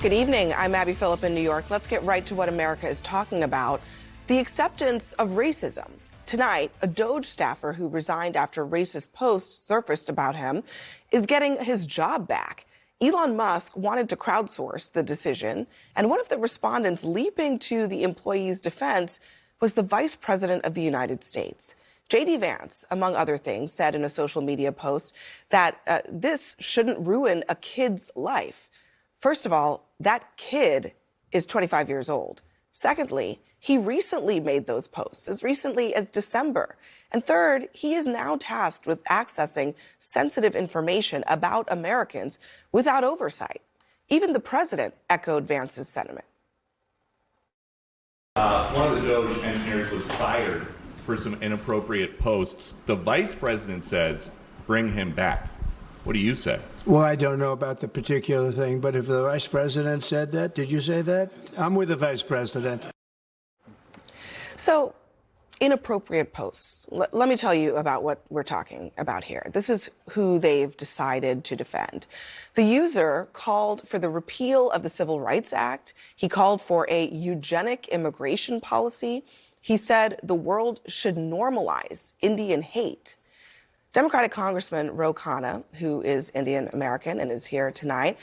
Good evening. I'm Abby Phillip in New York. Let's get right to what America is talking about, the acceptance of racism. Tonight, a DOJ staffer who resigned after racist posts surfaced about him is getting his job back. Elon Musk wanted to crowdsource the decision, and one of the respondents leaping to the employee's defense was the Vice President of the United States. J.D. Vance, among other things, said in a social media post that this shouldn't ruin a kid's life. First of all, that kid is 25 years old. Secondly, he recently made those posts, as recently as December. And third, he is now tasked with accessing sensitive information about Americans without oversight. Even the president echoed Vance's sentiment. One of the DOJ engineers was fired for some inappropriate posts. The vice president says, bring him back. What do you say? Well, I don't know about the particular thing, but if the vice president said that, did you say that? I'm with the vice president. So, inappropriate posts. Let me tell you about what we're talking about here. This is who they've decided to defend. The user called for the repeal of the Civil Rights Act. He called for a eugenic immigration policy. He said the world should normalize Indian hate. Democratic Congressman Khanna, who is Indian American and is here tonight,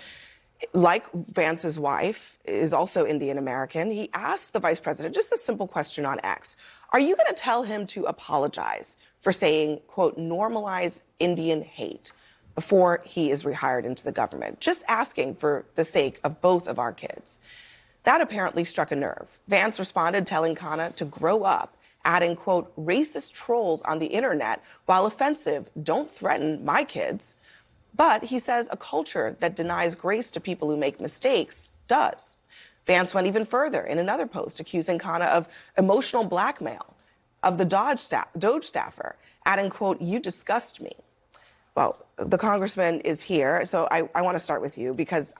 like Vance's wife, is also Indian American. He asked the vice president just a simple question on X. Are you going to tell him to apologize for saying, quote, normalize Indian hate before he is rehired into the government? Just asking for the sake of both of our kids. That apparently struck a nerve. Vance responded telling Khanna to grow up, adding, quote, racist trolls on the internet, while offensive, don't threaten my kids. But he says a culture that denies grace to people who make mistakes does. Vance went even further in another post, accusing Khanna of emotional blackmail of the DOJ staffer, adding, quote, you disgust me. Well, the congressman is here, so I want to start with you because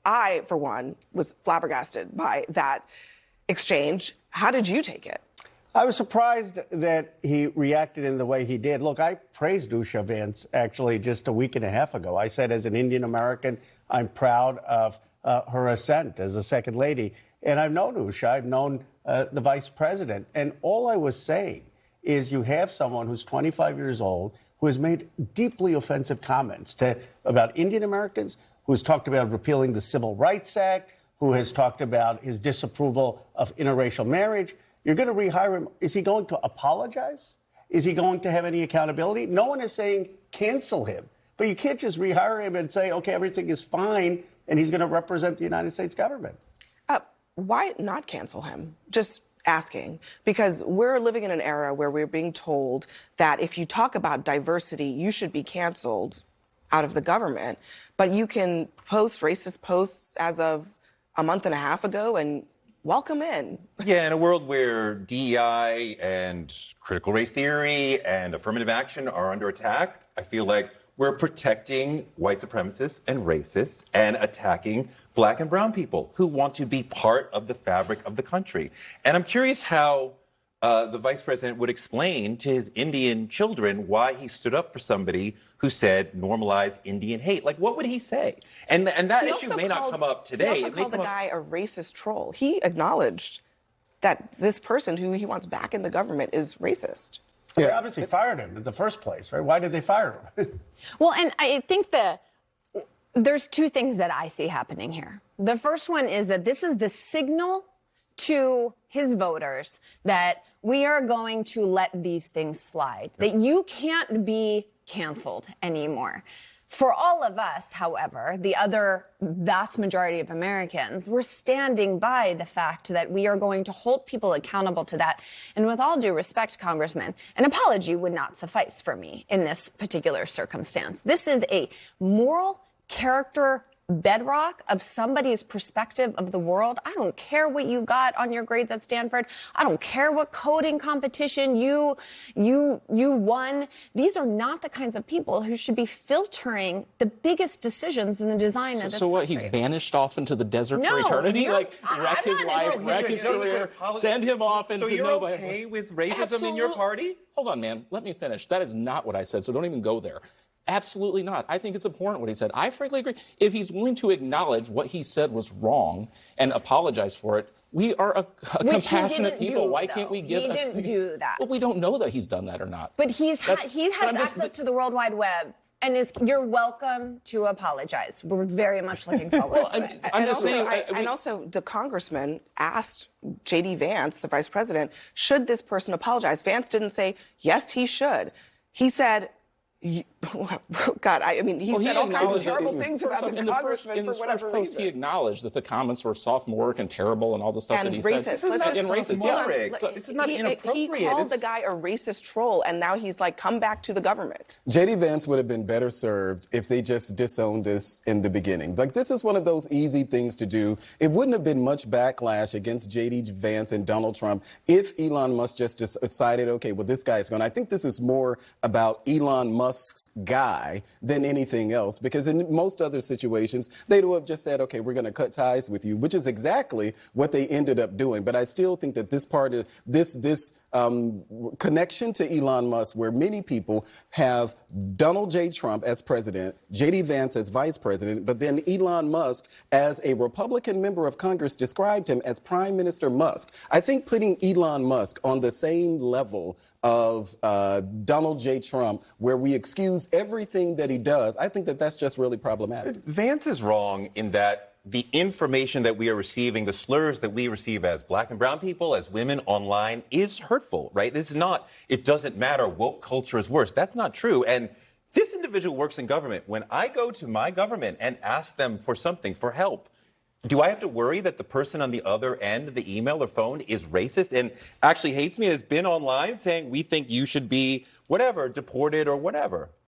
I, for one, was flabbergasted by that exchange. How did you take it? I was surprised that he reacted in the way he did. Look, I praised Usha Vance actually just a week and a half ago. I said, as an Indian American, I'm proud of her ascent as a second lady. And I've known Usha, I've known the vice president. And all I was saying is you have someone who's 25 years old who has made deeply offensive comments about Indian Americans, who has talked about repealing the Civil Rights Act, who has talked about his disapproval of interracial marriage. You're going to rehire him. Is he going to apologize? Is he going to have any accountability? No one is saying cancel him. But you can't just rehire him and say, OK, everything is fine, and he's going to represent the United States government. Why not cancel him? Just asking. Because we're living in an era where we're being told that if you talk about diversity, you should be canceled out of the government. But you can post racist posts as of a month and a half ago and welcome in. Yeah, in a world where DEI and critical race theory and affirmative action are under attack, I feel like we're protecting white supremacists and racists and attacking black and brown people who want to be part of the fabric of the country. And I'm curious how the vice president would explain to his Indian children why he stood up for somebody who said normalize Indian hate. Like, what would he say? And that issue may not come up today. He also called the guy a racist troll. He acknowledged that this person who he wants back in the government is racist. They obviously fired him in the first place, right? Why did they fire him? Well, and I think there's two things that I see happening here. The first one is that this is the signal to his voters that we are going to let these things slide, that you can't be canceled anymore. For all of us, however, the other vast majority of Americans, we're standing by the fact that we are going to hold people accountable to that. And with all due respect, Congressman, an apology would not suffice for me in this particular circumstance. This is a moral character bedrock of somebody's perspective of the world. I don't care what you got on your grades at Stanford. I don't care what coding competition you won. These are not the kinds of people who should be filtering the biggest decisions in the design of this country. So what, he's banished off into the desert for eternity? No, like, wreck his life, wreck his career, send him off into nobody. So you're okay with racism in your party? Hold on, man. Let me finish. That is not what I said, so don't even go there. Absolutely not. I think it's abhorrent what he said. I frankly agree. If he's willing to acknowledge what he said was wrong and apologize for it, we are a compassionate people. Why can't we give? He didn't do that. Well, we don't know that he's done that or not. But he has access to the World Wide Web. And you're welcome to apologize. We're very much looking forward to it. I'm just saying. And also, the congressman asked J.D. Vance, the vice president, should this person apologize? Vance didn't say, yes, he should. He said, God, he said all kinds of terrible things about the congressman for whatever reason. He acknowledged that the comments were sophomoric and terrible and all the stuff that he said. This is not racist. This is not inappropriate. He called the guy a racist troll, and now he's like, come back to the government. J.D. Vance would have been better served if they just disowned this in the beginning. Like, this is one of those easy things to do. It wouldn't have been much backlash against J.D. Vance and Donald Trump if Elon Musk just decided, okay, well, this guy's going. I think this is more about Elon Musk's guy than anything else, because in most other situations, they'd have just said, okay, we're going to cut ties with you, which is exactly what they ended up doing. But I still think that this part of this connection to Elon Musk, where many people have Donald J. Trump as president, J.D. Vance as vice president, but then Elon Musk as a Republican member of Congress described him as Prime Minister Musk. I think putting Elon Musk on the same level of Donald J. Trump, where we excuse everything that he does, I think that that's just really problematic. Vance is wrong in that the information that we are receiving, the slurs that we receive as black and brown people, as women online, is hurtful, right? This is not, it doesn't matter, woke culture is worse. That's not true. And this individual works in government. When I go to my government and ask them for something, for help, do I have to worry that the person on the other end of the email or phone is racist and actually hates me and has been online saying we think you should be whatever, deported or whatever?